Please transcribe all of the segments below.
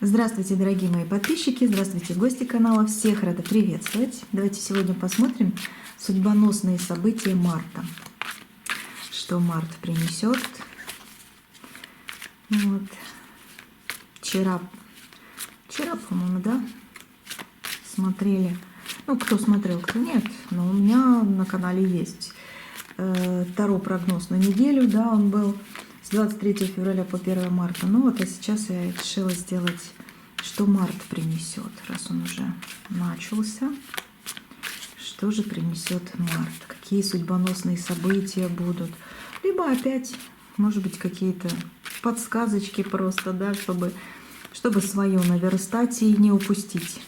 Здравствуйте, дорогие мои подписчики, здравствуйте, гости канала, всех рада приветствовать. Давайте сегодня посмотрим судьбоносные события марта. Что март принесет. Вот. Вчера, по-моему, да, смотрели. Ну, кто смотрел, кто нет, но у меня на канале есть таро прогноз на неделю, да, он был с 23 февраля по 1 марта. Ну вот, а сейчас я решила сделать, что март принесет, раз он уже начался. Что же принесет март? Какие судьбоносные события будут? Либо опять, может быть, какие-то подсказочки просто, да, чтобы свое наверстать и не упустить.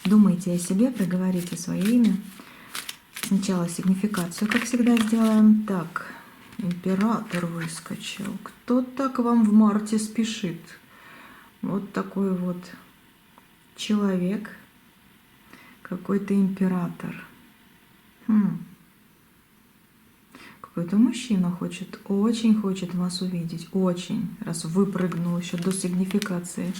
Думайте о себе, проговорите свое имя. Сначала сигнификацию, как всегда, сделаем. Так, император выскочил. Кто так вам в марте спешит? Вот такой вот человек. Какой-то император. Какой-то мужчина хочет, очень хочет вас увидеть. Очень. Раз выпрыгнул еще до сигнификации.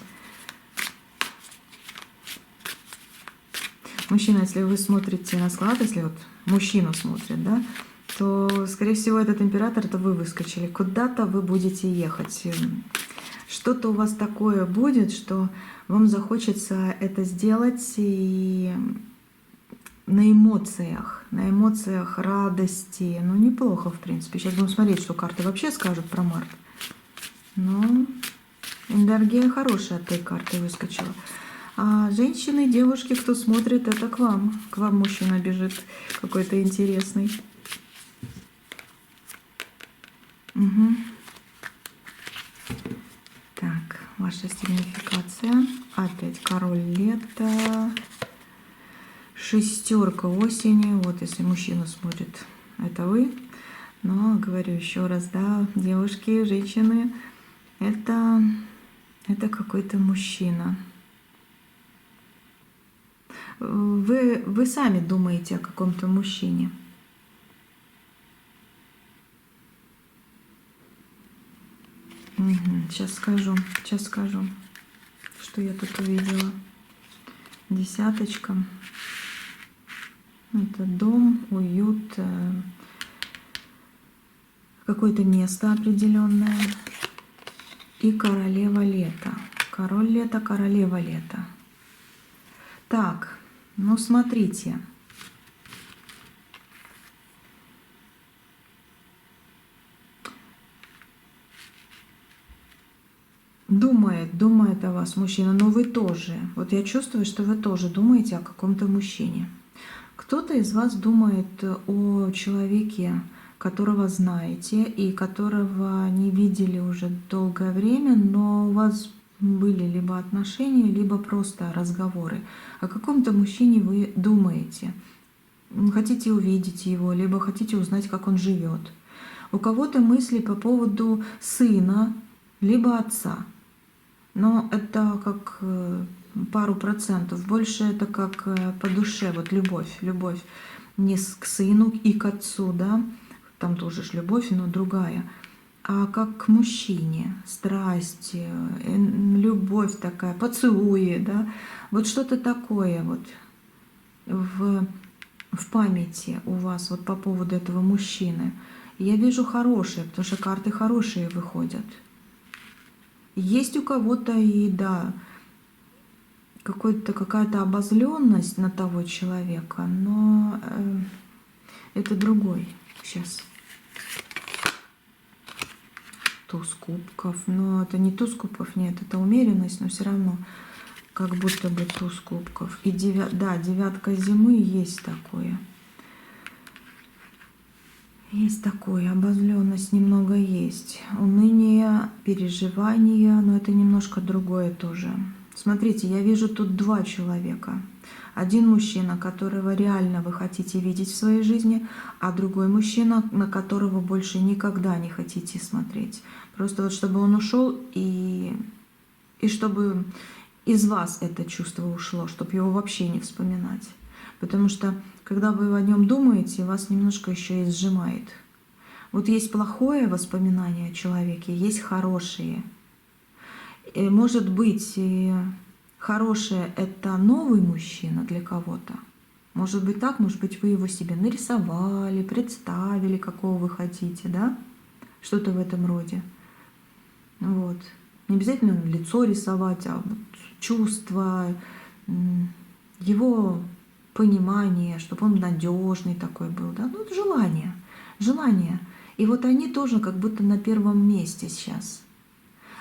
Мужчина, если вы смотрите расклад, если вот мужчину смотрит, да, то, скорее всего, этот император, это вы выскочили. Куда-то вы будете ехать. Что-то у вас такое будет, что вам захочется это сделать и на эмоциях радости. Ну, неплохо, в принципе. Сейчас будем смотреть, что карты вообще скажут про март. Но энергия хорошая от этой карты выскочила. А женщины, девушки, кто смотрит, это к вам. К вам мужчина бежит какой-то интересный. Угу. Так, ваша сигнификация. Опять король лета. Шестерка осени. Вот если мужчина смотрит, это вы. Но говорю еще раз, да, девушки, женщины, это какой-то мужчина. Вы сами думаете о каком-то мужчине. Сейчас скажу, что я тут увидела. Десяточка. Это дом, уют, какое-то место определенное. И королева лета. Король лета, королева лета. Так, ну смотрите. Думает о вас мужчина, но вы тоже. Вот я чувствую, что вы тоже думаете о каком-то мужчине. Кто-то из вас думает о человеке, которого знаете и которого не видели уже долгое время, но у вас были либо отношения, либо просто разговоры. О каком-то мужчине вы думаете. Хотите увидеть его, либо хотите узнать, как он живет. У кого-то мысли по поводу сына, либо отца. Но это как пару процентов. Больше это как по душе, вот любовь. Любовь не к сыну и к отцу, да, там тоже ж любовь, но другая. А как к мужчине, страсть, любовь такая, поцелуи, да, вот что-то такое вот в памяти у вас вот по поводу этого мужчины. Я вижу хорошее, потому что карты хорошие выходят. Есть у кого-то и, да, какая-то обозленность на того человека, но это другой. Сейчас. Туз кубков. Но это не туз кубков, нет, это умеренность, но все равно как будто бы туз кубков. И девятка зимы есть такое. Есть такое, обозленность немного есть. Уныние, переживания, но это немножко другое тоже. Смотрите, я вижу тут два человека. Один мужчина, которого реально вы хотите видеть в своей жизни, а другой мужчина, на которого больше никогда не хотите смотреть. Просто вот чтобы он ушел и чтобы из вас это чувство ушло, чтобы его вообще не вспоминать. Потому что, когда вы о нем думаете, вас немножко еще и сжимает. Вот есть плохое воспоминание о человеке, есть хорошие. Может быть, хорошее — это новый мужчина для кого-то. Может быть так, может быть, вы его себе нарисовали, представили, какого вы хотите, да? Что-то в этом роде. Вот. Не обязательно лицо рисовать, а вот чувства, его понимание, чтобы он надежный такой был, да? Ну, это желание, желание. И вот они тоже как будто на первом месте сейчас.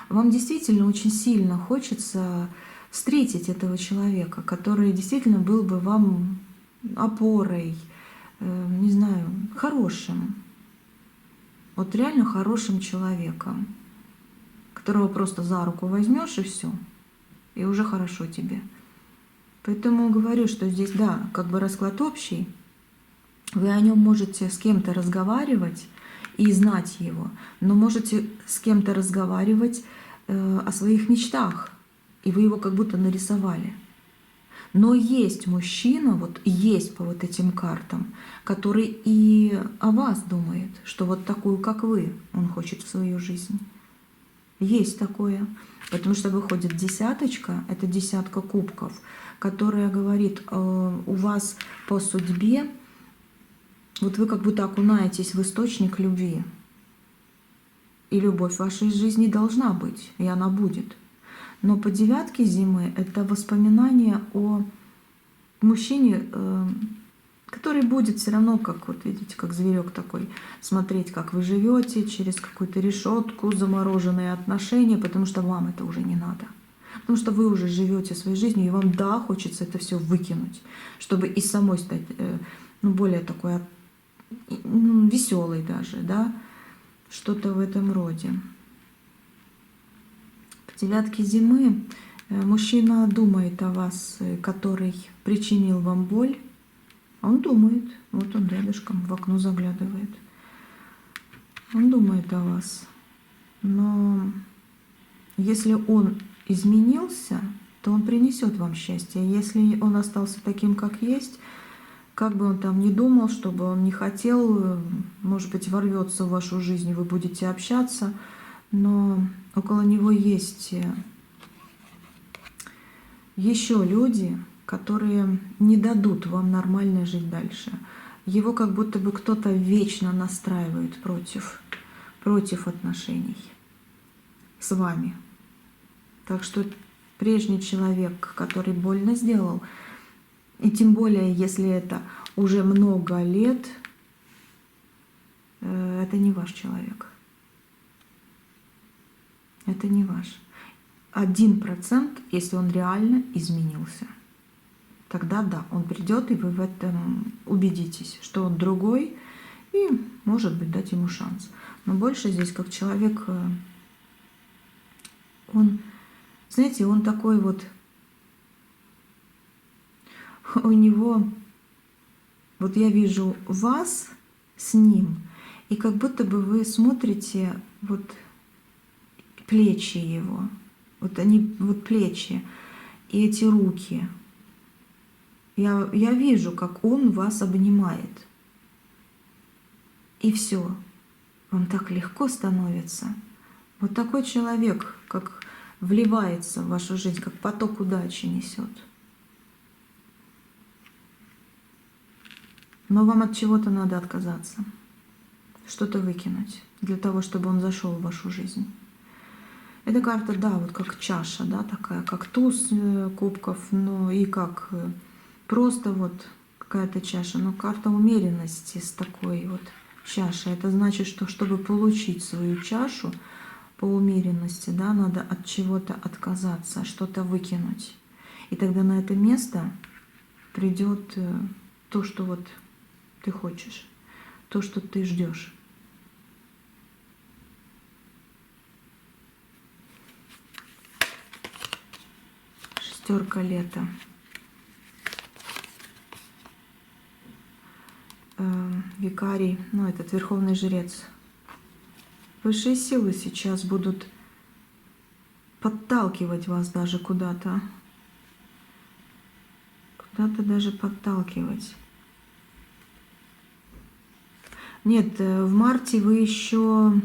Вам действительно очень сильно хочется встретить этого человека, который действительно был бы вам опорой, не знаю, хорошим. Вот реально хорошим человеком, которого просто за руку возьмешь и все, и уже хорошо тебе. Поэтому говорю, что здесь, да, как бы расклад общий, вы о нем можете с кем-то разговаривать и знать его, но можете с кем-то разговаривать о своих мечтах, и вы его как будто нарисовали. Но есть мужчина, вот есть по вот этим картам, который и о вас думает, что вот такую, как вы, он хочет в свою жизнь. Есть такое. Потому что выходит десяточка, это десятка кубков, которая говорит, у вас по судьбе, вот вы как будто окунаетесь в источник любви. И любовь в вашей жизни должна быть, и она будет. Но по девятке зимы это воспоминание о мужчине, который будет все равно, как вот видите, как зверек такой, смотреть, как вы живете, через какую-то решетку, замороженные отношения, потому что вам это уже не надо. Потому что вы уже живете своей жизнью, и вам, да, хочется это все выкинуть, чтобы и самой стать, ну, более такой веселой даже, да, что-то в этом роде. В девятке зимы мужчина думает о вас, который причинил вам боль. Он думает, вот он рядышком в окно заглядывает. Он думает о вас. Но если он изменился, то он принесет вам счастье. Если он остался таким, как есть, как бы он там ни думал, чтобы он не хотел, может быть, ворвется в вашу жизнь, вы будете общаться, но около него есть еще люди, которые не дадут вам нормально жить дальше. Его как будто бы кто-то вечно настраивает против отношений с вами. Так что прежний человек, который больно сделал, и тем более, если это уже много лет, это не ваш человек. Это не ваш. 1%, если он реально изменился. Тогда да, он придет, и вы в этом убедитесь, что он другой, и, может быть, дать ему шанс. Но больше здесь как человек, он, знаете, он такой вот, у него, вот я вижу вас с ним, и как будто бы вы смотрите вот плечи его, вот они, вот плечи и эти руки. Я вижу, как он вас обнимает. И все. Вам так легко становится. Вот такой человек, как вливается в вашу жизнь, как поток удачи несет. Но вам от чего-то надо отказаться. Что-то выкинуть для того, чтобы он зашел в вашу жизнь. Эта карта, да, вот как чаша, да, такая, как туз кубков, но и как просто вот какая-то чаша, но карта умеренности с такой вот чашей. Это значит, что чтобы получить свою чашу по умеренности, да, надо от чего-то отказаться, что-то выкинуть. И тогда на это место придет то, что вот ты хочешь, то, что ты ждешь. Шестерка лета. Викарий, ну, этот верховный жрец. Высшие силы сейчас будут подталкивать вас даже куда-то. Куда-то даже подталкивать. Нет, в марте вы еще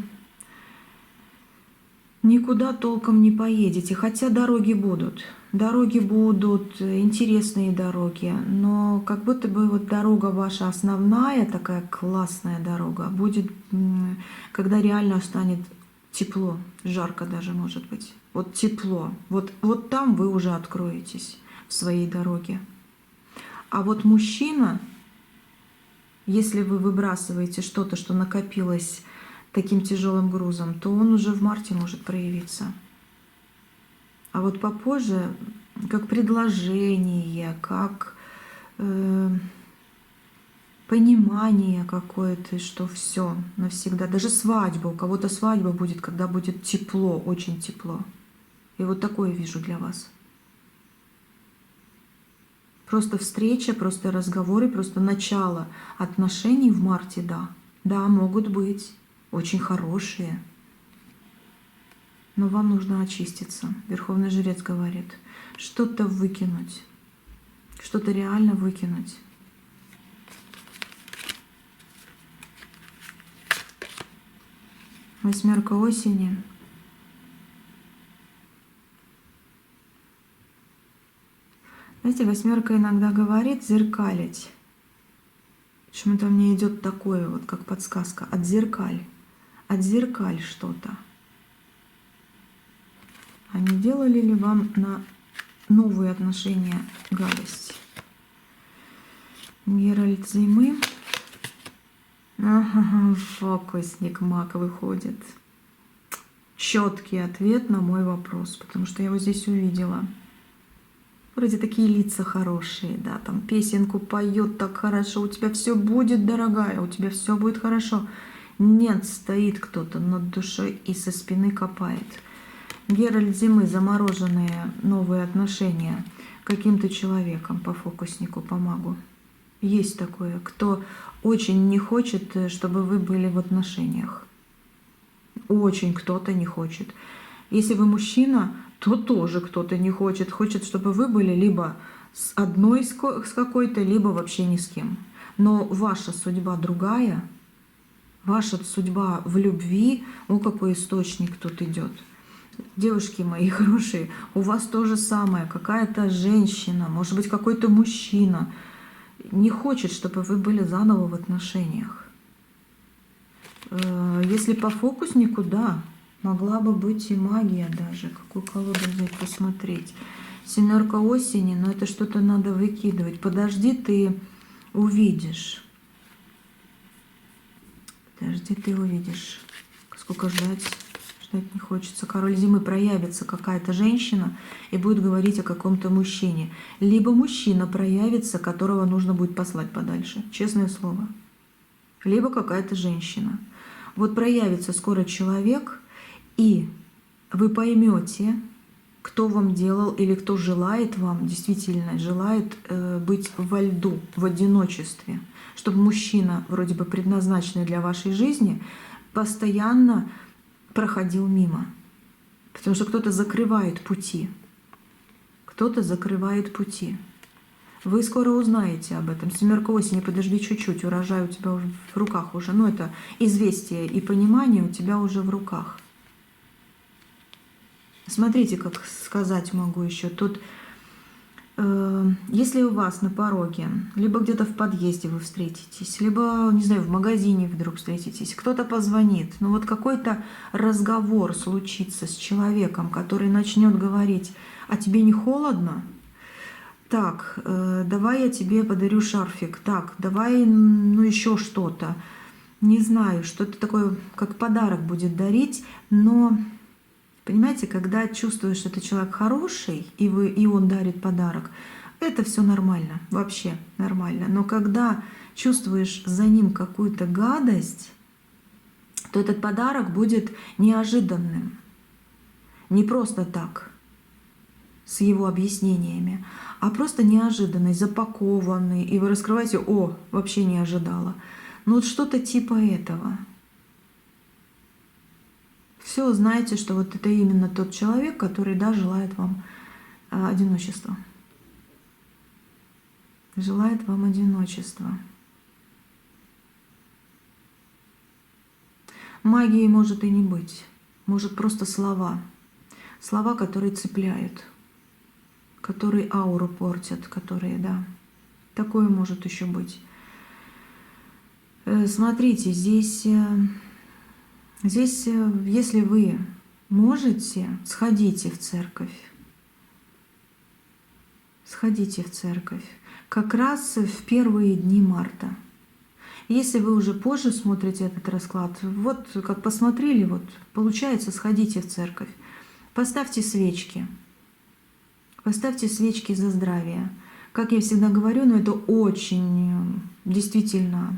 никуда толком не поедете, хотя дороги будут. Дороги будут, интересные дороги, но как будто бы вот дорога ваша основная, такая классная дорога, будет, когда реально станет тепло, жарко даже может быть. Вот тепло, вот там вы уже откроетесь в своей дороге. А вот мужчина, если вы выбрасываете что-то, что накопилось таким тяжелым грузом, то он уже в марте может проявиться. А вот попозже, как предложение, как понимание какое-то, что все навсегда. Даже свадьба. У кого-то свадьба будет, когда будет тепло, очень тепло. И вот такое вижу для вас. Просто встреча, просто разговоры, просто начало отношений в марте, да. Да, могут быть очень хорошие. Но вам нужно очиститься. Верховный жрец говорит, что-то выкинуть, что-то реально выкинуть. Восьмерка осени. Знаете, восьмерка иногда говорит зеркалить. Почему-то мне идет такое, вот как подсказка. Отзеркаль. Отзеркаль что-то. А не делали ли вам на новые отношения гадость? Геральт зимы. Ага, фокусник маг выходит. Четкий ответ на мой вопрос, потому что я его здесь увидела. Вроде такие лица хорошие, да, там песенку поет так хорошо, у тебя все будет, дорогая, у тебя все будет хорошо. Нет, стоит кто-то над душой и со спины копает. Геральт зимы, замороженные новые отношения каким-то человеком по фокуснику, по магу. Есть такое, кто очень не хочет, чтобы вы были в отношениях. Очень кто-то не хочет. Если вы мужчина, то тоже кто-то не хочет. Хочет, чтобы вы были либо с одной с какой-то, либо вообще ни с кем. Но ваша судьба другая. Ваша судьба в любви. О, какой источник тут идет. Девушки мои хорошие, у вас то же самое. Какая-то женщина, может быть, какой-то мужчина не хочет, чтобы вы были заново в отношениях. Если по фокуснику, да, могла бы быть и магия даже. Какую колоду взять, посмотреть. Семерка осени, но это что-то надо выкидывать. Подожди, ты увидишь. Подожди, ты увидишь. Сколько ждать? Ждать не хочется. Король зимы, проявится какая-то женщина и будет говорить о каком-то мужчине. Либо мужчина проявится, которого нужно будет послать подальше. Честное слово. Либо какая-то женщина. Вот проявится скоро человек, и вы поймете, кто вам делал или кто желает вам, действительно желает быть во льду, в одиночестве. Чтобы мужчина, вроде бы предназначенный для вашей жизни, постоянно проходил мимо. Потому что кто-то закрывает пути. Кто-то закрывает пути. Вы скоро узнаете об этом. Семерка осени, подожди чуть-чуть, урожай у тебя уже в руках уже. Ну, это известие и понимание у тебя уже в руках. Смотрите, как сказать могу еще. Тут, если у вас на пороге, либо где-то в подъезде вы встретитесь, либо, не знаю, в магазине вдруг встретитесь, кто-то позвонит, ну вот какой-то разговор случится с человеком, который начнет говорить, а тебе не холодно? Так, давай я тебе подарю шарфик. Так, давай, ну еще что-то. Не знаю, что-то такое, как подарок будет дарить, но, понимаете, когда чувствуешь, что это человек хороший, и он дарит подарок, это все нормально, вообще нормально. Но когда чувствуешь за ним какую-то гадость, то этот подарок будет неожиданным. Не просто так, с его объяснениями, а просто неожиданный, запакованный, и вы раскрываете, о, вообще не ожидала. Ну вот что-то типа этого. Все, знаете, что вот это именно тот человек, который, да, желает вам одиночества. Желает вам одиночества. Магии может и не быть. Может, просто слова. Слова, которые цепляют, которые ауру портят, которые, да. Такое может еще быть. Смотрите, здесь, если вы можете, сходите в церковь. Сходите в церковь. Как раз в первые дни марта. Если вы уже позже смотрите этот расклад, вот как посмотрели, вот получается, сходите в церковь. Поставьте свечки. Поставьте свечки за здравие. Как я всегда говорю, но это очень действительно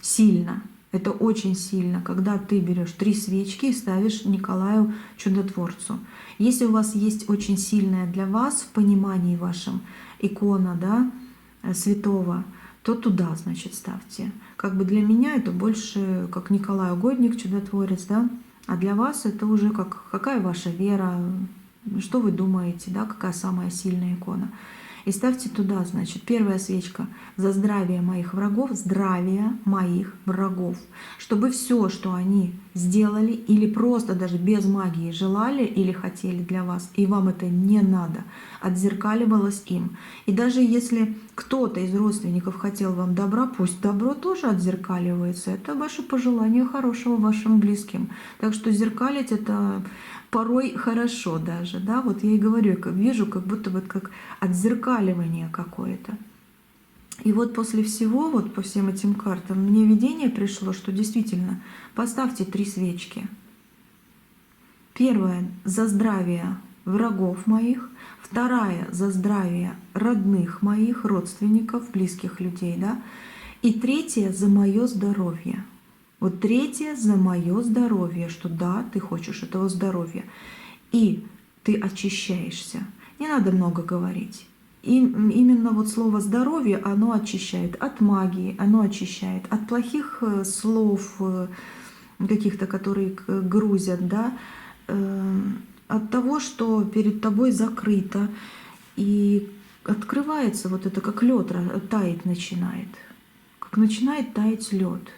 сильно. Это очень сильно, когда ты берешь 3 свечки и ставишь Николаю Чудотворцу. Если у вас есть очень сильная для вас в понимании вашем икона, да, святого, то туда, значит, ставьте. Как бы для меня это больше как Николай Угодник, Чудотворец, да, а для вас это уже как какая ваша вера, что вы думаете, да, какая самая сильная икона. И ставьте туда, значит, первая свечка за здравие моих врагов, здравие моих врагов. Чтобы все, что они сделали или просто даже без магии желали или хотели для вас, и вам это не надо, отзеркаливалось им. И даже если кто-то из родственников хотел вам добра, пусть добро тоже отзеркаливается. Это ваше пожелание хорошего вашим близким. Так что зеркалить это порой хорошо даже, да, вот я и говорю, я вижу, как будто вот как отзеркаливание какое-то. И вот после всего, вот по всем этим картам, мне видение пришло, что действительно поставьте 3 свечки. Первая за здравие врагов моих, вторая за здравие родных моих, родственников, близких людей, да, и третья за мое здоровье. Вот третье за мое здоровье, что да, ты хочешь этого здоровья. И ты очищаешься. Не надо много говорить. И именно вот слово «здоровье», оно очищает от магии, оно очищает от плохих слов каких-то, которые грузят, да, от того, что перед тобой закрыто. И открывается вот это, как лед таять начинает. Как начинает таять лед.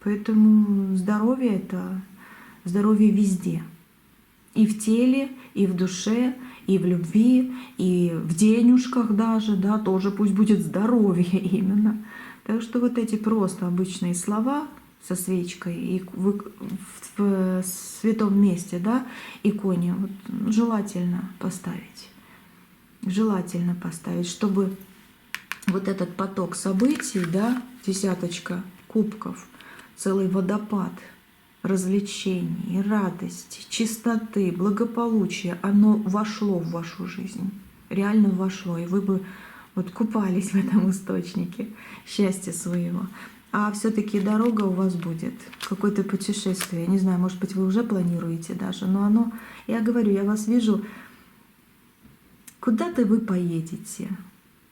Поэтому здоровье — это здоровье везде. И в теле, и в душе, и в любви, и в денежках даже, да, тоже пусть будет здоровье именно. Так что вот эти просто обычные слова со свечкой и в святом месте, да, иконе, вот, желательно поставить. Желательно поставить, чтобы вот этот поток событий, да, 10 кубков, целый водопад развлечений, радости, чистоты, благополучия, оно вошло в вашу жизнь, реально вошло, и вы бы вот купались в этом источнике счастья своего. А все-таки дорога у вас будет, какое-то путешествие, не знаю, может быть, вы уже планируете даже, но оно, я говорю, я вас вижу, куда-то вы поедете.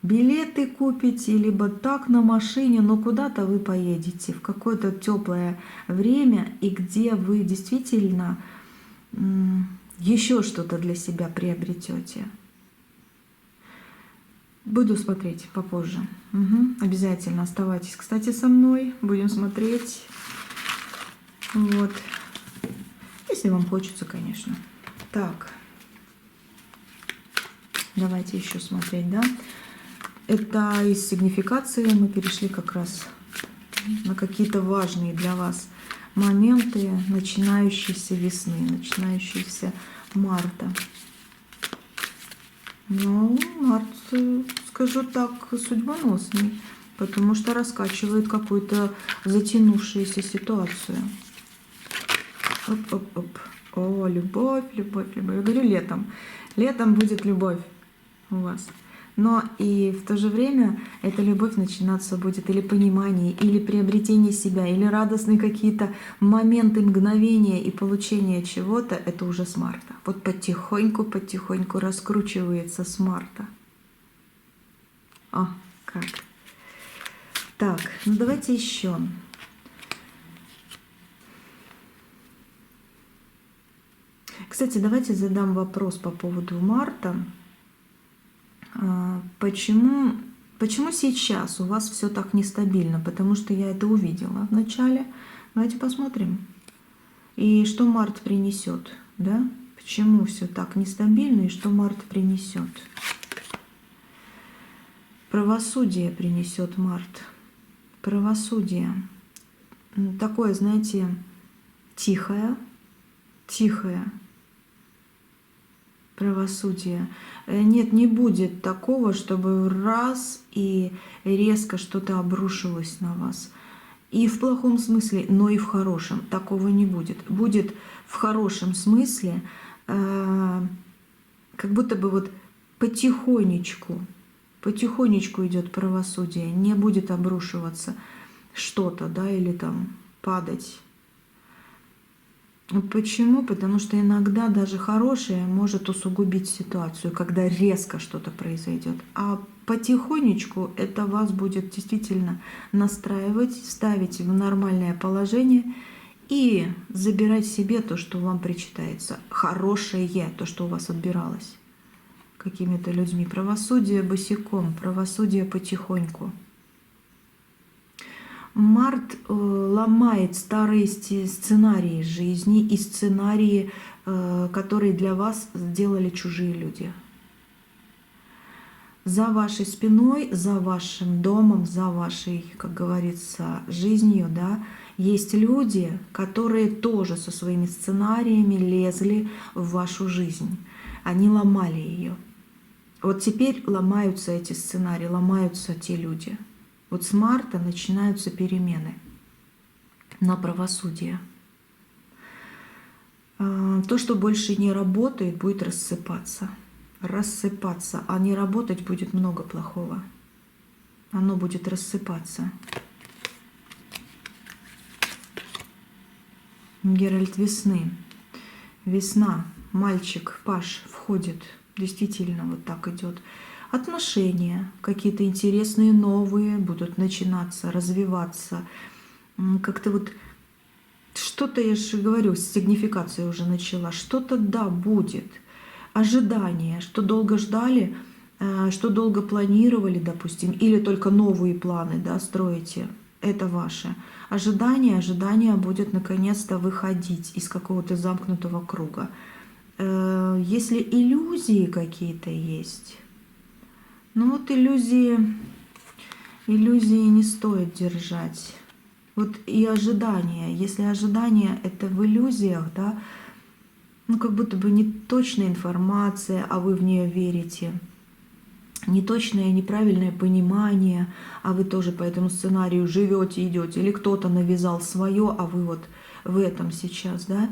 Билеты купите, либо так на машине, но куда-то вы поедете в какое-то теплое время, и где вы действительно еще что-то для себя приобретете. Буду смотреть попозже. Обязательно оставайтесь, кстати, со мной. Будем смотреть. Вот. Если вам хочется, конечно. Так. Давайте еще смотреть, да? Это из сигнификации мы перешли как раз на какие-то важные для вас моменты начинающейся весны, начинающейся марта. Ну, март, скажу так, судьбоносный, потому что раскачивает какую-то затянувшуюся ситуацию. Оп-оп-оп. О, любовь, любовь, любовь. Я говорю, летом. Летом будет любовь у вас. Но и в то же время эта любовь начинаться будет или понимание, или приобретение себя, или радостные какие-то моменты, мгновения и получение чего-то, это уже с марта. Вот потихоньку раскручивается с марта. О, как. Так, ну давайте еще. Кстати, давайте задам вопрос по поводу марта. Почему сейчас у вас все так нестабильно? Потому что я это увидела в начале. Давайте посмотрим. И что март принесет, да? Почему все так нестабильно и что март принесет? Правосудие принесет март. Правосудие. Такое, знаете, тихое, тихое правосудие. Нет, не будет такого, чтобы раз и резко что-то обрушилось на вас. И в плохом смысле, но и в хорошем. Такого не будет. Будет в хорошем смысле, как будто бы вот потихонечку идет правосудие, не будет обрушиваться что-то, да, или там падать. Почему? Потому что иногда даже хорошее может усугубить ситуацию, когда резко что-то произойдет. А потихонечку это вас будет действительно настраивать, ставить в нормальное положение и забирать себе то, что вам причитается. Хорошее, то, что у вас отбиралось какими-то людьми. Правосудие босиком, правосудие потихоньку. Март ломает старые сценарии жизни и сценарии, которые для вас сделали чужие люди. За вашей спиной, за вашим домом, за вашей, как говорится, жизнью, да, есть люди, которые тоже со своими сценариями лезли в вашу жизнь. Они ломали ее. Вот теперь ломаются эти сценарии, ломаются те люди. Вот с марта начинаются перемены на правосудие. То, что больше не работает, будет рассыпаться. Рассыпаться. А не работать будет много плохого. Оно будет рассыпаться. Геральт весны. Весна. Мальчик, паж входит. Действительно вот так идет. Отношения какие-то интересные, новые будут начинаться, развиваться. Как-то вот что-то, я же говорю, сигнификация уже начала. Что-то, да, будет. Ожидание, что долго ждали, что долго планировали, допустим, или только новые планы, да, строите. Это ваше. Ожидание будет наконец-то выходить из какого-то замкнутого круга. Если иллюзии какие-то есть, ну вот иллюзии не стоит держать. Вот и ожидания. Если ожидания это в иллюзиях, да, ну как будто бы неточная информация, а вы в нее верите. Неточное, неправильное понимание, а вы тоже по этому сценарию живете, идете. Или кто-то навязал свое, а вы вот в этом сейчас, да.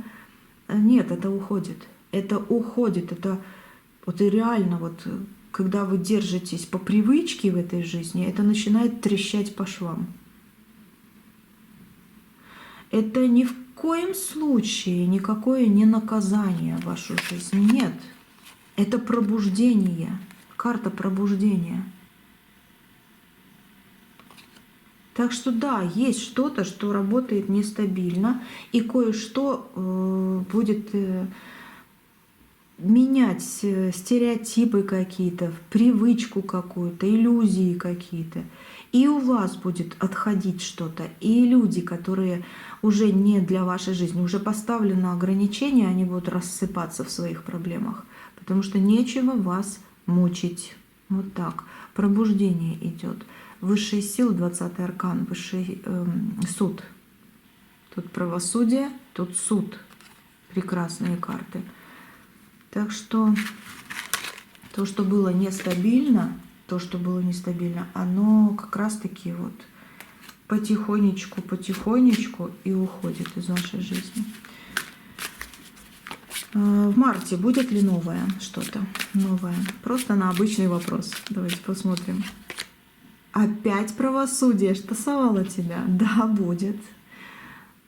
Нет, это уходит. Это уходит. Это вот и реально вот... Когда вы держитесь по привычке в этой жизни, это начинает трещать по швам. Это ни в коем случае никакое не наказание в вашу жизнь. Нет. Это пробуждение. Карта пробуждения. Так что да, есть что-то, что работает нестабильно, и кое-что будет... менять стереотипы какие-то, привычку какую-то, иллюзии какие-то. И у вас будет отходить что-то. И люди, которые уже не для вашей жизни, уже поставлено ограничения, они будут рассыпаться в своих проблемах. Потому что нечего вас мучить. Вот так. Пробуждение идет. Высшие силы, 20-й аркан, высший суд. Тут правосудие, тут суд. Прекрасные карты. Так что то, что было нестабильно, оно как раз-таки вот потихонечку и уходит из вашей жизни. В марте будет ли новое что-то? Новое. Просто на обычный вопрос. Давайте посмотрим. Опять правосудие штасовало тебя? Да, будет.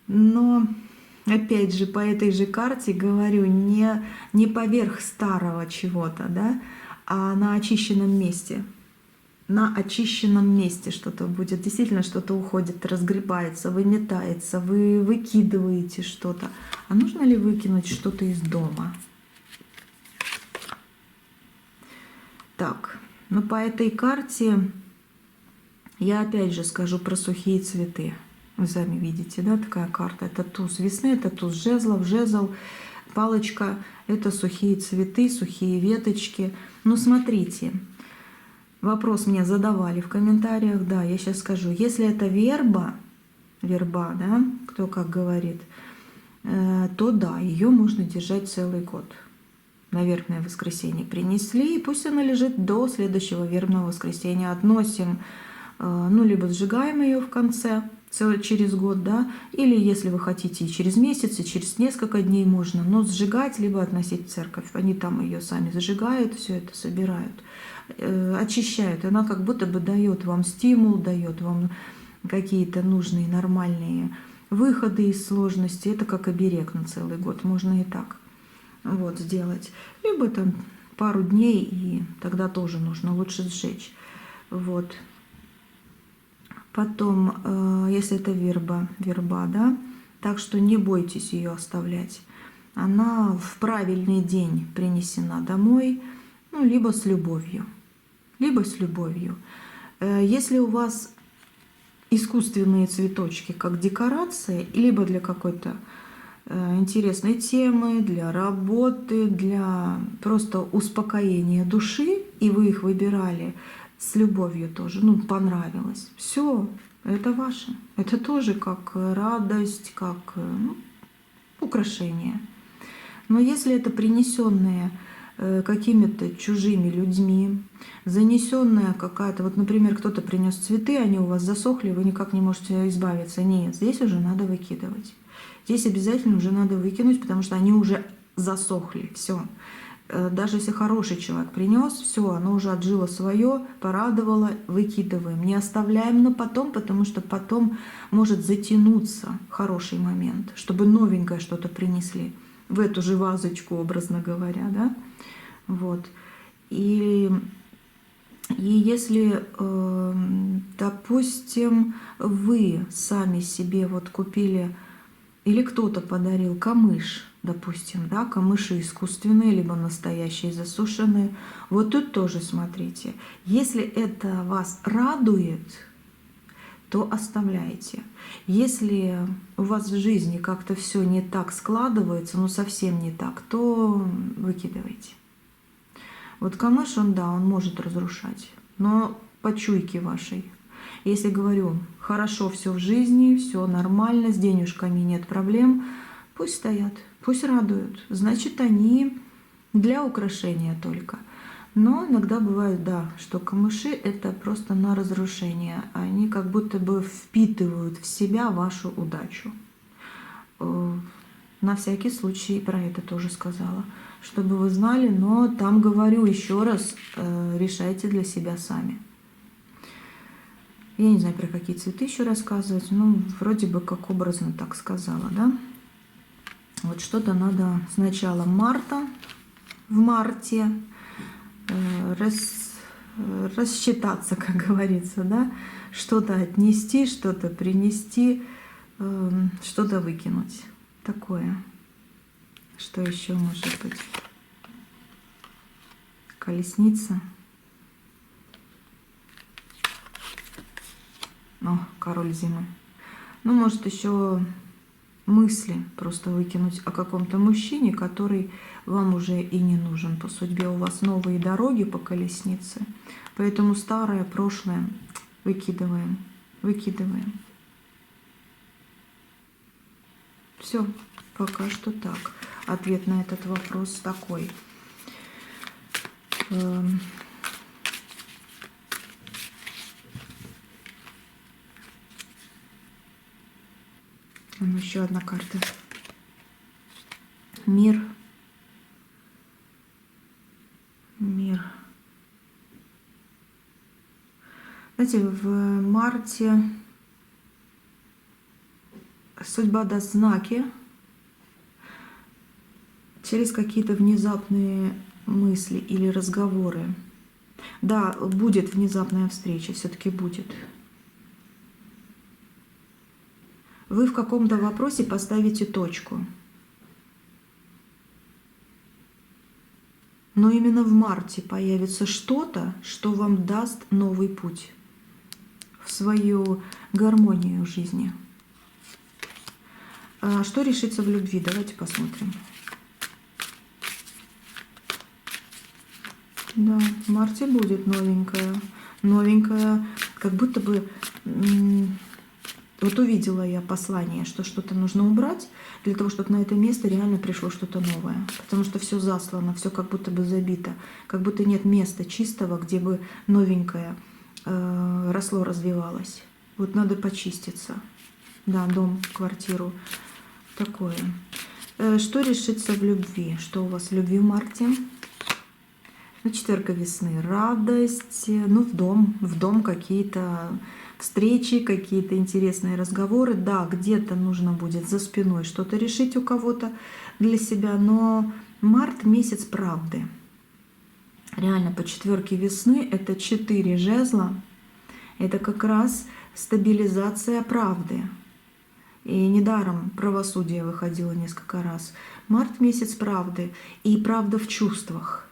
Но... Опять же, по этой же карте говорю, не поверх старого чего-то, да, а на очищенном месте. На очищенном месте что-то будет. Действительно, что-то уходит, разгребается, выметается, вы выкидываете что-то. А нужно ли выкинуть что-то из дома? Так, но по этой карте я опять же скажу про сухие цветы. Вы сами видите, да, такая карта. Это туз весны, это туз жезлов, жезл, палочка, это сухие цветы, сухие веточки. Ну, смотрите, вопрос мне задавали в комментариях, да, я сейчас скажу. Если это верба, да, кто как говорит, то да, ее можно держать целый год. На вербное воскресенье принесли, и пусть она лежит до следующего вербного воскресенья. Относим, ну, либо сжигаем ее в конце, через год, да, или если вы хотите и через месяц, и через несколько дней можно, но сжигать, либо относить в церковь. Они там ее сами зажигают, все это собирают, очищают. Она как будто бы дает вам стимул, дает вам какие-то нужные, нормальные выходы из сложности. Это как оберег на целый год, можно и так вот сделать. Либо там пару дней, и тогда тоже нужно лучше сжечь. Вот. Потом, если это верба, да, так что не бойтесь ее оставлять. Она в правильный день принесена домой, ну, либо с любовью. Либо с любовью. Если у вас искусственные цветочки как декорация, либо для какой-то интересной темы, для работы, для просто успокоения души, и вы их выбирали с любовью тоже, ну, понравилось. Все, это ваше. Это тоже как радость, как, ну, украшение. Но если это принесенное какими-то чужими людьми, занесенная какая-то, вот, например, кто-то принес цветы, они у вас засохли, вы никак не можете избавиться. Нет, здесь уже надо выкидывать. Здесь обязательно уже надо выкинуть, потому что они уже засохли. Все. Даже если хороший человек принес, все, оно уже отжило свое, порадовало, выкидываем. Не оставляем на потом, потому что потом может затянуться хороший момент, чтобы новенькое что-то принесли в эту же вазочку, образно говоря, да. Вот. И если, допустим, вы сами себе вот купили, или кто-то подарил камыш, допустим, да, камыши искусственные, либо настоящие, засушенные, вот тут тоже смотрите. Если это вас радует, то оставляйте. Если у вас в жизни как-то все не так складывается, ну совсем не так, то выкидывайте. Вот камыш, он, да, он может разрушать, но по чуйке вашей. Если говорю, хорошо все в жизни, все нормально, с денежками нет проблем, пусть стоят, пусть радуют. Значит, они для украшения только. Но иногда бывает, да, что камыши — это просто на разрушение. Они как будто бы впитывают в себя вашу удачу. На всякий случай про это тоже сказала, чтобы вы знали, но там говорю еще раз, решайте для себя сами. Я не знаю, про какие цветы еще рассказывать, ну, вроде бы как образно так сказала, да. Вот что-то надо с начала марта, в марте, рассчитаться, как говорится, да, что-то отнести, что-то принести, что-то выкинуть. Такое. Что еще может быть? Колесница. О, король зимы. Ну, может, еще мысли просто выкинуть о каком-то мужчине, который вам уже и не нужен по судьбе. У вас новые дороги по колеснице, поэтому старое, прошлое выкидываем, выкидываем. Все, пока что так. Ответ на этот вопрос такой. Еще одна карта. Мир. Мир. Знаете, в марте судьба даст знаки через какие-то внезапные мысли или разговоры. Да, будет внезапная встреча, все-таки будет. Вы в каком-то вопросе поставите точку. Но именно в марте появится что-то, что вам даст новый путь в свою гармонию жизни. Что решится в любви? Давайте посмотрим. Да, в марте будет новенькое. Новенькое, как будто бы... Вот увидела я послание, что что-то нужно убрать, для того, чтобы на это место реально пришло что-то новое. Потому что все заслано, все как будто бы забито. Как будто нет места чистого, где бы новенькое росло, развивалось. Вот надо почиститься. Да, дом, квартиру. Такое. Что решится в любви? Что у вас в любви в марте? Ну, четверка весны. Радость. Ну, в дом какие-то встречи, какие-то интересные разговоры. Да, где-то нужно будет за спиной что-то решить у кого-то для себя. Но март — месяц правды. Реально, по четверке весны это 4 жезла. Это как раз стабилизация правды. И недаром правосудие выходило несколько раз. Март — месяц правды. И правда в чувствах.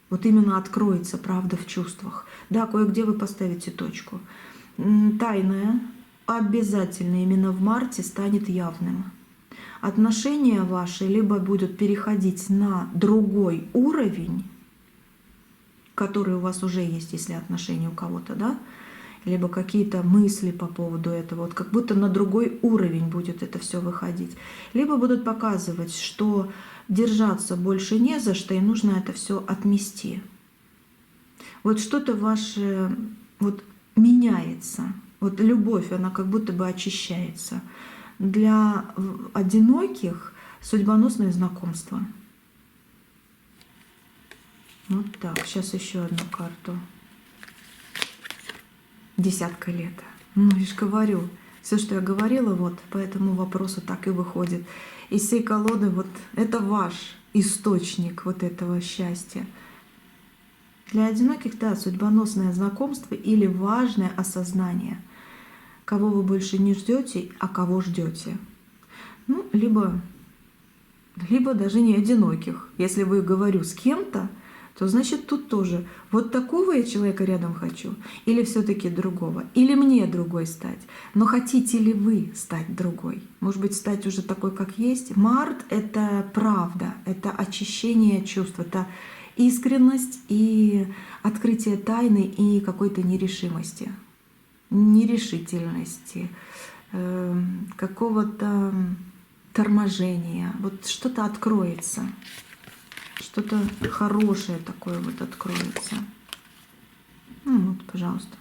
Вот именно откроется правда в чувствах. Да, кое-где вы поставите точку. Тайное обязательно именно в марте станет явным. Отношения ваши либо будут переходить на другой уровень, который у вас уже есть, если отношения у кого-то, да, либо какие-то мысли по поводу этого, вот как будто на другой уровень будет это все выходить. Либо будут показывать, что держаться больше не за что, и нужно это все отмести. Вот что-то ваше вот меняется. Вот любовь, она как будто бы очищается. Для одиноких судьбоносное знакомство. Вот так. Сейчас еще одну карту. Десятка лет. Ну, я же говорю, все, что я говорила, вот по этому вопросу так и выходит. Из всей колоды вот это ваш источник вот этого счастья. Для одиноких, да, судьбоносное знакомство или важное осознание, кого вы больше не ждете, а кого ждете. Ну, либо даже не одиноких. Если вы говорю с кем-то, то значит тут тоже вот такого я человека рядом хочу, или все-таки другого, или мне другой стать. Но хотите ли вы стать другой? Может быть, стать уже такой, как есть? Март — это правда, это очищение чувств, это искренность и открытие тайны и какой-то нерешимости, нерешительности, какого-то торможения. Вот что-то откроется, что-то хорошее такое вот откроется. Ну вот, пожалуйста.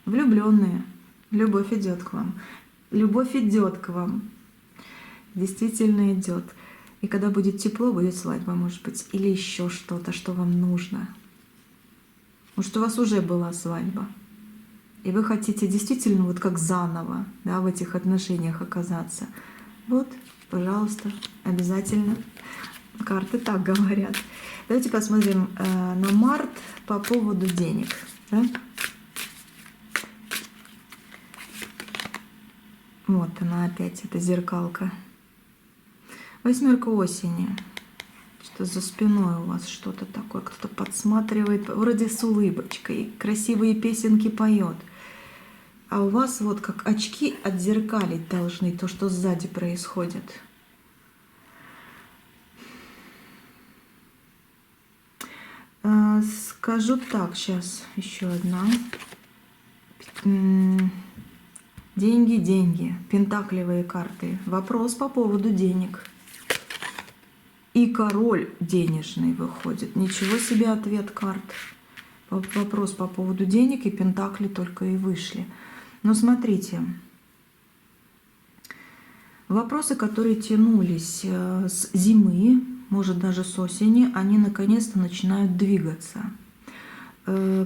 Влюбленные. Любовь идет к вам. Любовь идет к вам. Действительно идет. И когда будет тепло, будет свадьба, может быть, или еще что-то, что вам нужно. Может, у вас уже была свадьба, и вы хотите действительно вот как заново, да, в этих отношениях оказаться. Вот, пожалуйста, обязательно. Карты так говорят. Давайте посмотрим на март по поводу денег. Да? Вот она опять, эта зеркалка. Восьмерка осени. Что за спиной у вас что-то такое, кто-то подсматривает, вроде с улыбочкой, красивые песенки поет. А у вас вот как очки отзеркалить должны то, что сзади происходит. Скажу так, сейчас еще одна. Деньги, деньги, пентаклевые карты. Вопрос по поводу денег. И король денежный выходит. Ничего себе ответ карт. Вопрос по поводу денег, и пентакли только и вышли. Но смотрите, вопросы, которые тянулись с зимы, может даже с осени, они наконец-то начинают двигаться.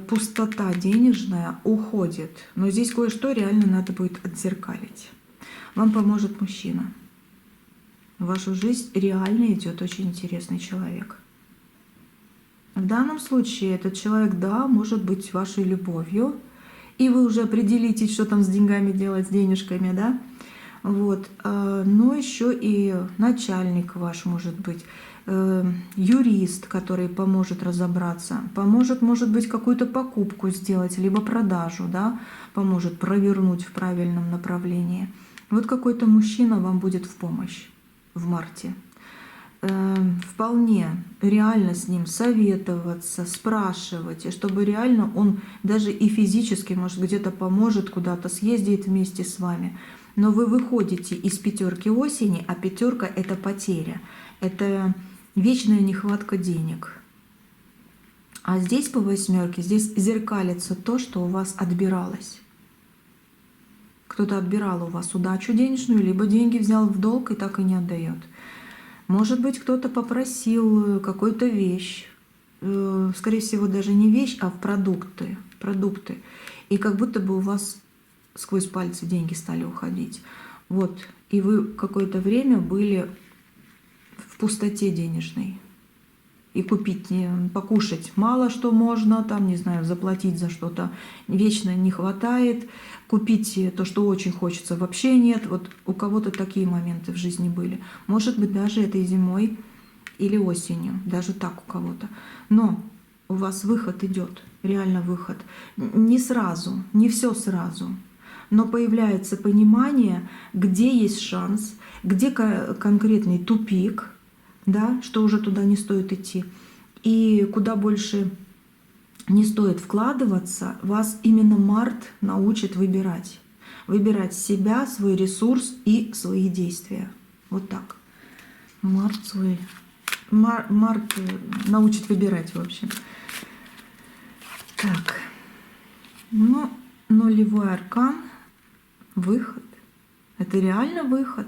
Пустота денежная уходит. Но здесь кое-что реально надо будет отзеркалить. Вам поможет мужчина. В вашу жизнь реально идет очень интересный человек. В данном случае этот человек, да, может быть вашей любовью. И вы уже определитесь, что там с деньгами делать, с денежками, да. Вот. Но еще и начальник ваш может быть. Юрист, который поможет разобраться, поможет, может быть, какую-то покупку сделать, либо продажу, да, поможет провернуть в правильном направлении. Вот какой-то мужчина вам будет в помощь в марте. Вполне реально с ним советоваться, спрашивать, и чтобы реально он даже и физически, может, где-то поможет, куда-то съездит вместе с вами. Но вы выходите из пятерки осени, а пятерка — это потеря, это вечная нехватка денег. А здесь по восьмерке, здесь зеркалится то, что у вас отбиралось. Кто-то отбирал у вас удачу денежную, либо деньги взял в долг и так и не отдает. Может быть, кто-то попросил какую-то вещь, скорее всего, даже не вещь, а продукты. И как будто бы у вас сквозь пальцы деньги стали уходить. Вот. И вы какое-то время были в пустоте денежной. И купить, покушать мало что можно, там, не знаю, заплатить за что-то вечно не хватает, купить то, что очень хочется, вообще нет. Вот у кого-то такие моменты в жизни были. Может быть, даже этой зимой или осенью, даже так у кого-то. Но у вас выход идет, реально выход. Не сразу, не все сразу. Но появляется понимание, где есть шанс, где конкретный тупик, да, что уже туда не стоит идти, и куда больше не стоит вкладываться, вас именно март научит выбирать. Выбирать себя, свой ресурс и свои действия. Вот так. Март научит выбирать, в общем. Так. Ну, нулевой аркан. Выход. Это реально выход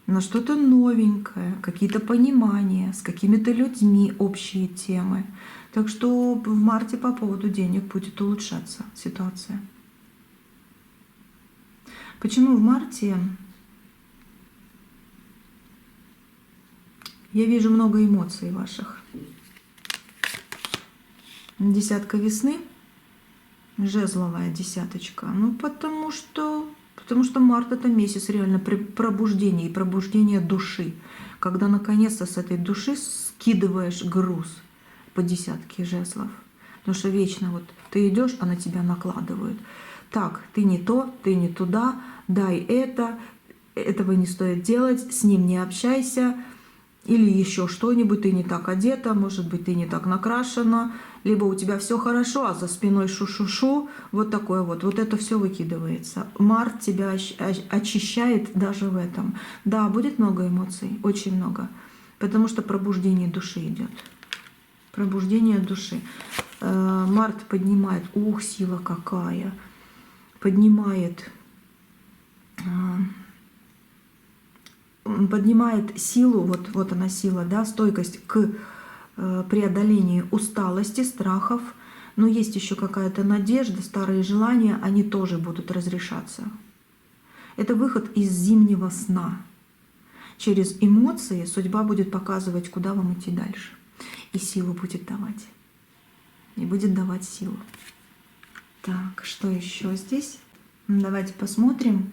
на что-то новенькое, какие-то понимания, с какими-то людьми общие темы. Так что в марте по поводу денег будет улучшаться ситуация. Почему в марте? Я вижу много эмоций ваших. Десятка весны, жезловая десяточка. Ну, потому что март — это месяц реально пробуждения и пробуждения души. Когда наконец-то с этой души скидываешь груз по десятке жезлов. Потому что вечно вот ты идешь, а на тебя накладывают. Так, ты не то, ты не туда, дай это, этого не стоит делать, с ним не общайся. Или еще что-нибудь, ты не так одета, может быть, ты не так накрашена, либо у тебя все хорошо, а за спиной шу-шу-шу, вот такое вот. Вот это все выкидывается. Март тебя очищает даже в этом. Да, будет много эмоций, очень много, потому что пробуждение души идет. Пробуждение души. Март поднимает, ух, сила какая, поднимает силу, вот она сила, да, стойкость к преодолению усталости, страхов. Но есть еще какая-то надежда, старые желания, они тоже будут разрешаться. Это выход из зимнего сна. Через эмоции судьба будет показывать, куда вам идти дальше. И силу будет давать. И будет давать силу. Так, что еще здесь? Давайте посмотрим.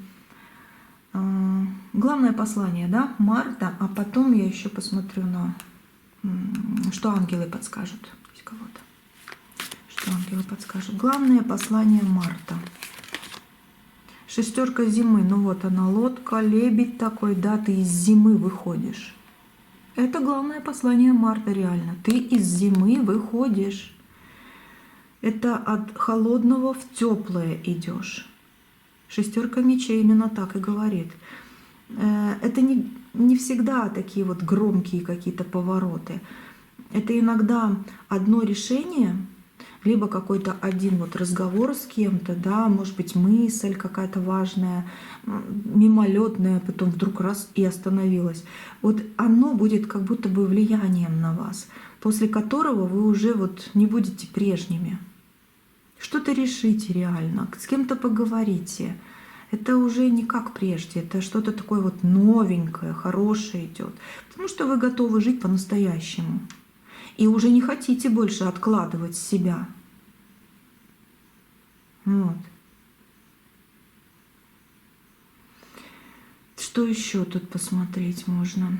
Главное послание, да, марта, а потом я еще посмотрю на что ангелы подскажут. Кого-то. Что ангелы подскажут. Главное послание марта. Шестерка зимы. Ну вот она, лодка, лебедь такой, да, ты из зимы выходишь. Это главное послание марта реально. Ты из зимы выходишь. Это от холодного в теплое идешь. Шестерка мечей именно так и говорит. Это не всегда такие вот громкие какие-то повороты. Это иногда одно решение, либо какой-то один вот разговор с кем-то, да, может быть, мысль какая-то важная, мимолетная, потом вдруг раз и остановилась. Вот оно будет как будто бы влиянием на вас, после которого вы уже вот не будете прежними. Что-то решите реально, с кем-то поговорите. Это уже не как прежде, это что-то такое вот новенькое, хорошее идет. Потому что вы готовы жить по-настоящему. И уже не хотите больше откладывать себя. Вот. Что еще тут посмотреть можно?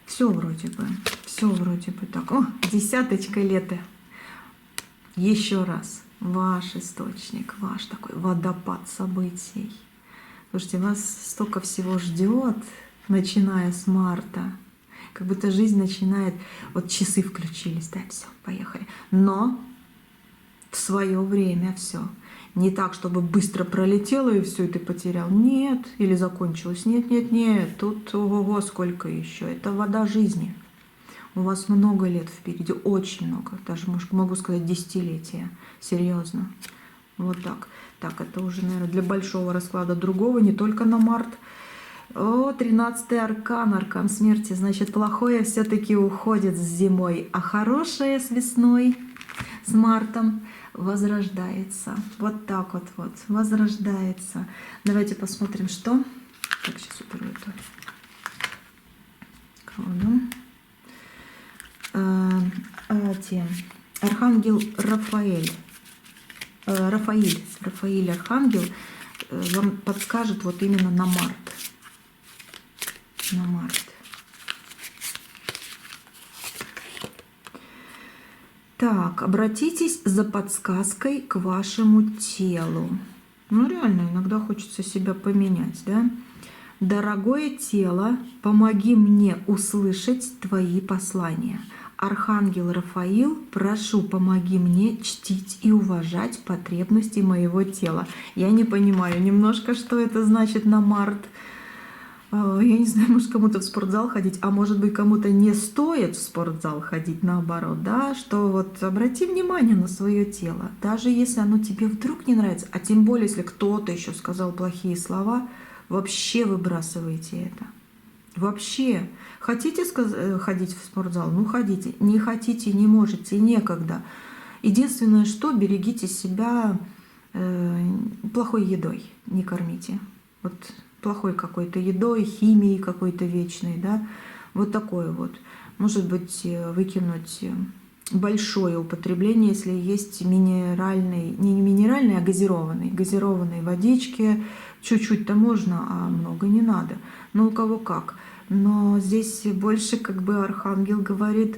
Все вроде бы так. О, десяточка лета. Еще раз. ваш источник, ваш такой водопад событий. Слушайте, вас столько всего ждет, начиная с марта. Как будто жизнь начинает, вот часы включились, да, все, поехали. Но в свое время все. Не так, чтобы быстро пролетело и все, и ты потерял. Нет, или закончилось. Нет, нет, нет. Тут ого-го, сколько еще. Это вода жизни. У вас много лет впереди, очень много. Даже, могу сказать, десятилетия. Серьезно. Вот так. Так, это уже, наверное, для большого расклада другого, не только на март. О, 13-й аркан, аркан смерти. Значит, плохое все-таки уходит с зимой, а хорошее с весной, с мартом возрождается. Вот так вот, возрождается. Давайте посмотрим, что. Так, сейчас уберу эту колоду. Архангел Рафаэль. Рафаэль Архангел вам подскажет вот именно на март. На март. Так, обратитесь за подсказкой к вашему телу. Ну, реально, иногда хочется себя поменять, да? Дорогое тело, помоги мне услышать твои послания. Архангел Рафаил, прошу, помоги мне чтить и уважать потребности моего тела. Я не понимаю немножко, что это значит на март. Я не знаю, может, кому-то в спортзал ходить, а может быть, кому-то не стоит в спортзал ходить, наоборот, да, что вот обрати внимание на свое тело, даже если оно тебе вдруг не нравится, а тем более, если кто-то еще сказал плохие слова, вообще выбрасывайте это. Вообще. Хотите ходить в спортзал? Ну, ходите. Не хотите, не можете, некогда. Единственное, что берегите себя плохой едой, не кормите. Вот плохой какой-то едой, химией какой-то вечной, да, вот такое вот. Может быть, выкинуть большое употребление, если есть минеральный, не минеральный, а газированной водички. Чуть-чуть-то можно, а много не надо. Ну, у кого как. Но здесь больше как бы архангел говорит,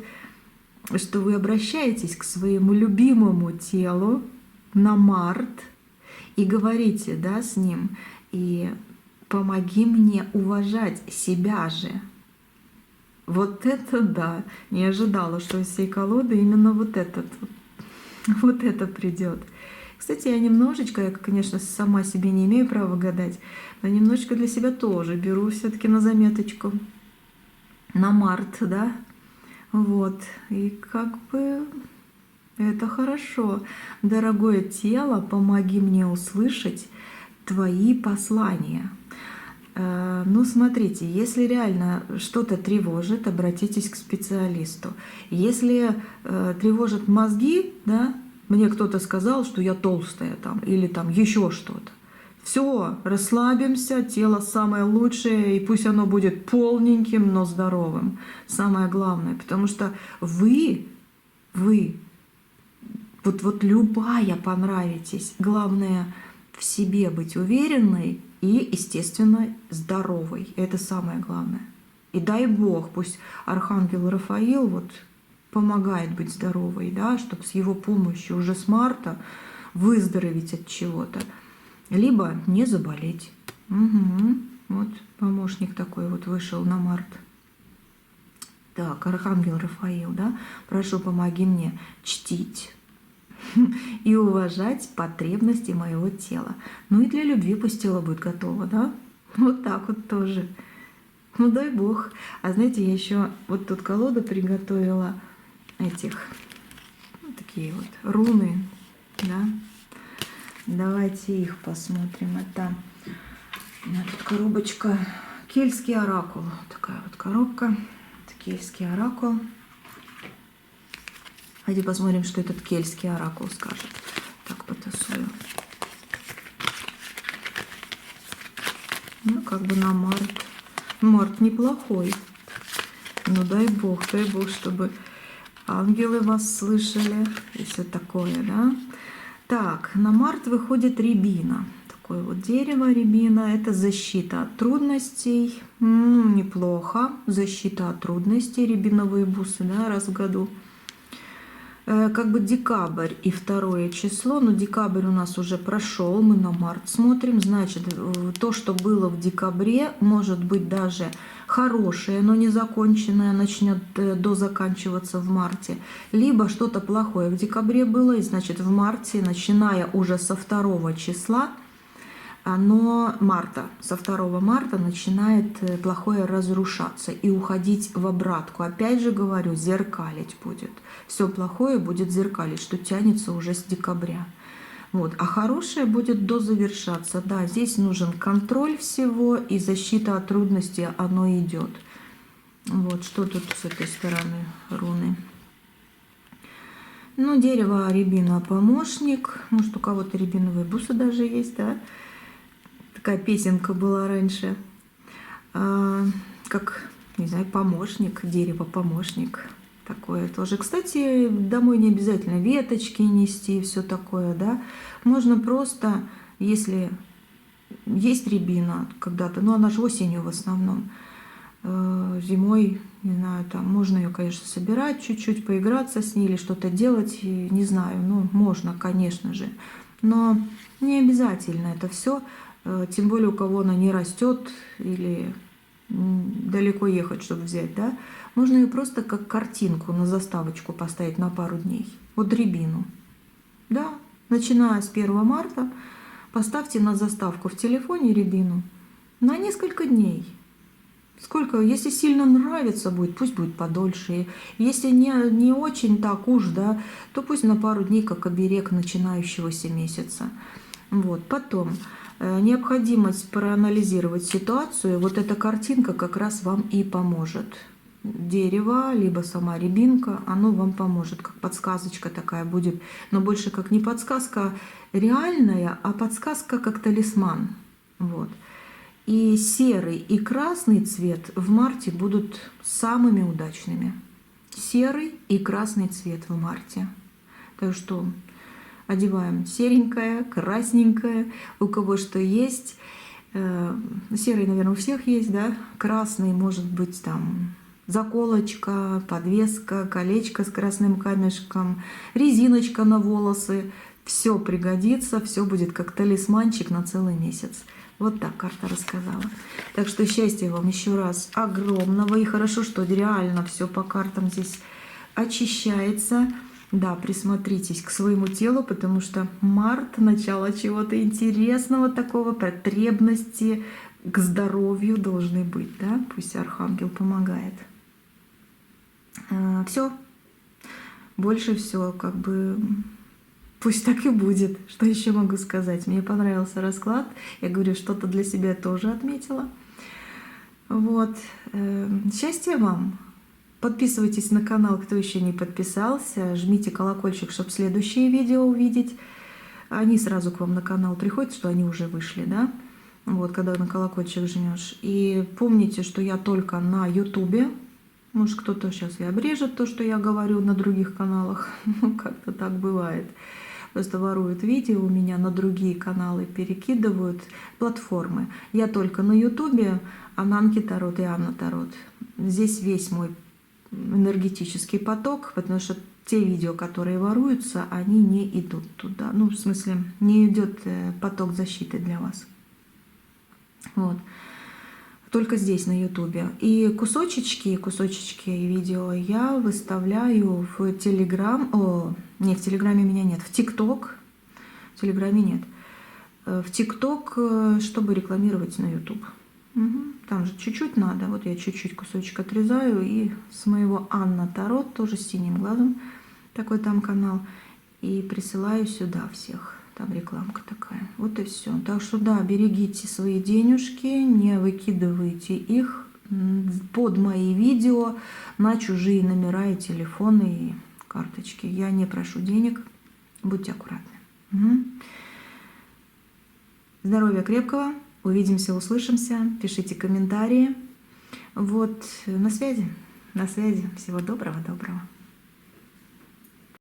что вы обращаетесь к своему любимому телу на март и говорите, да, с ним, и помоги мне уважать себя же. Вот это да, не ожидала, что из всей колоды именно вот это придет. Кстати, я немножечко, я, конечно, сама себе не имею права гадать, но немножечко для себя тоже беру все-таки на заметочку. На март, да? Вот. И как бы это хорошо. Дорогое тело, помоги мне услышать твои послания. Ну, смотрите, если реально что-то тревожит, обратитесь к специалисту. Если тревожат мозги, да, мне кто-то сказал, что я толстая там, или там еще что-то. Все, расслабимся, тело самое лучшее, и пусть оно будет полненьким, но здоровым. Самое главное, потому что вы, вот любая понравитесь. Главное в себе быть уверенной и, естественно, здоровой. Это самое главное. И дай Бог, пусть архангел Рафаил вот помогает быть здоровой, да, чтобы с его помощью уже с марта выздороветь от чего-то, либо не заболеть. Угу. Вот помощник такой вот вышел на март. Так, архангел Рафаил, да, прошу, помоги мне чтить и уважать потребности моего тела. Ну и для любви пусть тело будет готово, да? Вот так вот тоже. Ну дай Бог. А знаете, я еще вот тут колоду приготовила этих, ну, такие вот руны, да? Давайте их посмотрим. Это у меня тут коробочка, кельтский оракул. Такая вот коробка, это кельтский оракул. Давайте посмотрим, что этот кельтский оракул скажет. Так, потасую. Ну, как бы на март. Март неплохой. Ну, дай Бог, чтобы ангелы вас слышали и все такое, да? Так, на март выходит рябина. Такое вот дерево рябина. Это защита от трудностей. Неплохо. Защита от трудностей. Рябиновые бусы, да, раз в году. как бы декабрь и 2 число, но декабрь у нас уже прошел, мы на март смотрим, значит, то, что было в декабре, может быть даже хорошее, но не законченное, начнет дозаканчиваться в марте, либо что-то плохое в декабре было, и значит в марте, начиная уже со 2 числа, со 2 марта начинает плохое разрушаться и уходить в обратку. Опять же говорю, зеркалить будет. Все плохое будет зеркалить, что тянется уже с декабря. Вот. А хорошее будет дозавершаться. Да, здесь нужен контроль всего и защита от трудностей, оно идет. Вот, что тут с этой стороны руны? Ну, дерево, рябина, помощник. Может, у кого-то рябиновые бусы даже есть, да? Такая песенка была раньше, как, не знаю, помощник, дерево-помощник. Такое тоже. Кстати, домой не обязательно веточки нести, все такое, да. Можно просто, если есть рябина когда-то, но она же осенью в основном, зимой, не знаю, там можно ее, конечно, собирать чуть-чуть, поиграться с ней или что-то делать, не знаю, ну, можно, конечно же, но не обязательно это все. Тем более у кого она не растет или далеко ехать, чтобы взять, да, можно ее просто как картинку на заставочку поставить на пару дней. Вот рябину. Да, начиная с 1 марта поставьте на заставку в телефоне рябину на несколько дней. Сколько, если сильно нравится будет, пусть будет подольше. Если не очень так уж, да, то пусть на пару дней, как оберег начинающегося месяца. Вот, потом необходимость проанализировать ситуацию, вот эта картинка как раз вам и поможет. Дерево, либо сама рябинка, оно вам поможет, как подсказочка такая будет, но больше как не подсказка реальная, а подсказка как талисман. Вот. И серый и красный цвет в марте будут самыми удачными. Серый и красный цвет в марте. Так что одеваем серенькое, красненькое, у кого что есть. Серый, наверное, у всех есть, да? Красный, может быть, там заколочка, подвеска, колечко с красным камешком, резиночка на волосы. Все пригодится, все будет как талисманчик на целый месяц. Вот так карта рассказала. Так что счастья вам еще раз огромного. И хорошо, что реально все по картам здесь очищается. Да, присмотритесь к своему телу, потому что март — начало чего-то интересного, такого, потребности к здоровью должны быть, да? Пусть Архангел помогает. Все. Больше все, как бы, пусть так и будет. Что еще могу сказать? Мне понравился расклад. Я говорю, что-то для себя тоже отметила. Вот. Счастья вам! Подписывайтесь на канал, кто еще не подписался. Жмите колокольчик, чтобы следующие видео увидеть. Они сразу к вам на канал приходят, что они уже вышли, да? Вот, когда на колокольчик жмешь. И помните, что я только на Ютубе. Может, кто-то сейчас и обрежет то, что я говорю на других каналах. Ну, как-то так бывает. Просто воруют видео у меня на другие каналы, перекидывают платформы. Я только на Ютубе, Ананки Тарот и Анна Тарот. Здесь весь мой энергетический поток, потому что те видео, которые воруются, они не идут туда. Ну, в смысле, не идет поток защиты для вас. Вот. Только здесь, на Ютубе. И кусочки видео я выставляю в Телеграм. Не, в Телеграме меня нет. В ТикТок. В Телеграме нет. В ТикТок, чтобы рекламировать на Ютуб. Угу. Там же чуть-чуть надо. Вот я чуть-чуть кусочек отрезаю. И с моего Анна Тарот, тоже с синим глазом, такой там канал. И присылаю сюда всех. Там рекламка такая. Вот и все. Так что да, берегите свои денежки, не выкидывайте их под мои видео на чужие номера и телефоны и карточки. Я не прошу денег. Будьте аккуратны. Угу. Здоровья крепкого. Увидимся, услышимся. Пишите комментарии. Вот, на связи. На связи. Всего доброго.